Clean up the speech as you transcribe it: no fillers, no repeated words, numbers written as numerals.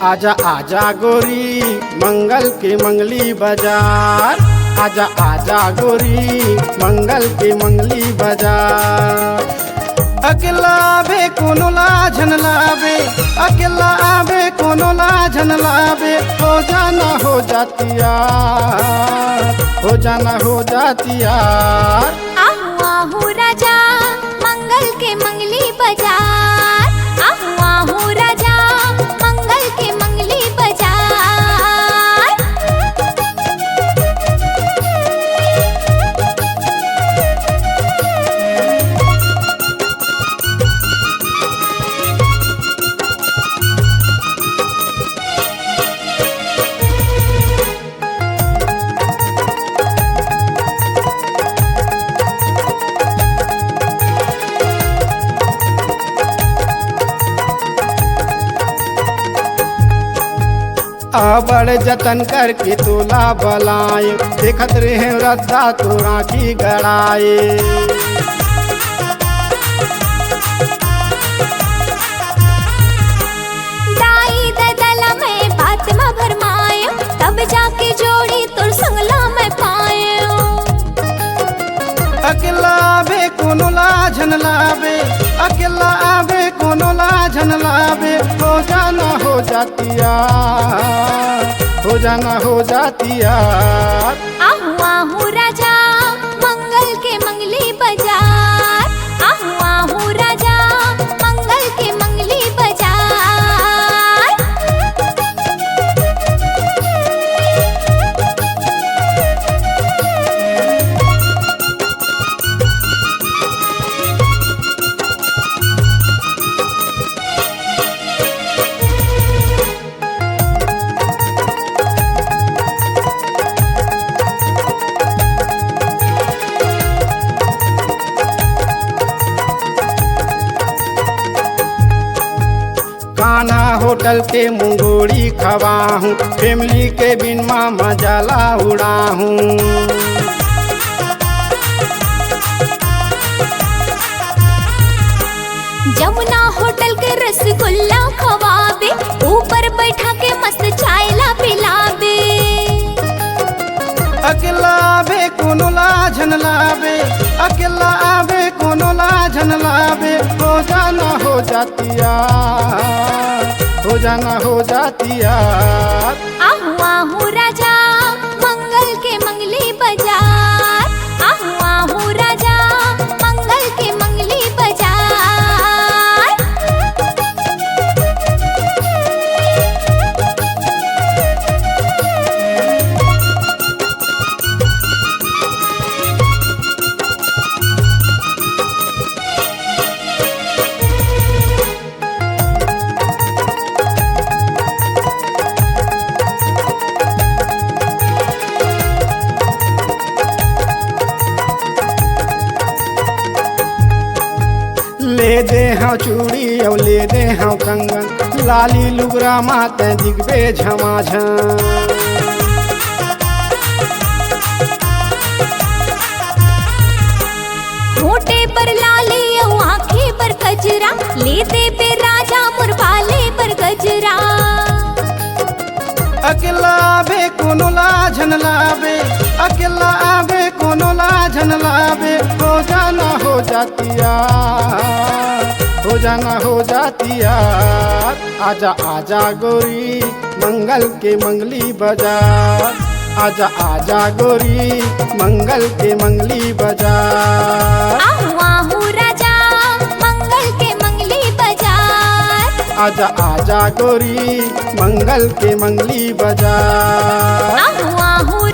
आजा आजा गोरी मंगल के मंगली बाजार, आजा आजा गोरी मंगल के मंगली बाजार। अकेला आवे कोनो लाझन लावे, अकेला आवे कोनो लाझन लावे, हो जाना हो जातिया, हो जाना हो जातिया। आहू आहू राजा मंगल के मंगली बाजार, आहू आहू राजा मंगल के मंगली बाजार। बड़े जतन करके तोला बलाए, देखत रहे रद्दा तो राखी गड़ाए। दाई ददला में बात में भरमाए, तब जाके जोड़ी तोर संगला में पाए। अकेला आवे कोनो लाझन लावे, अकेला आवे कोनो लाझन लावे, हो जाना हो जातिया, हो जाना हो जातिया। आहू आहू राजा मंगल के मंगली बाजार, आहू आहू राजा मंगल के मंगली बाजार। कान्हा होटल के मुंगोड़ी खवाहूँ, फैमिली के बिन माँ मजाला उड़ाहूँ। जमुना होटल के रसगुल्ला खवाबे, ऊपर बैठा के मस्त चाय ला पिलाबे। अकेला आवे कोनो लाझन लावे, अकेला आवे कोनो लाझन लावे, हो जाना हो जातिया, हो जाना हो जातिया। आहू आहू राजा मंगल के मंगली बाजार, आहू आहू राजा मंगल के मंगली बाजार। ले दे हाँ चूड़ी और ले दे हाँ कंगन, लाली लुगरा माते दिखबे झमाझम। होठे पर लाली और आँखें पर गजरा, लेते पे राजा मुरबाले पर गजरा। अकेला आवे कोनो लाझन लावे, अकेला आवे कोनो लाझन लावे, हो जाना हो जातिया, हो जाना हो जातिया। आजा आजा गोरी मंगल के मंगली बाजार, आजा आजा गोरी मंगल के मंगली बाजार। आहू आहू राजा मंगल के मंगली बाजार, आजा आजा गोरी मंगल के मंगली बाजार। आहू आहू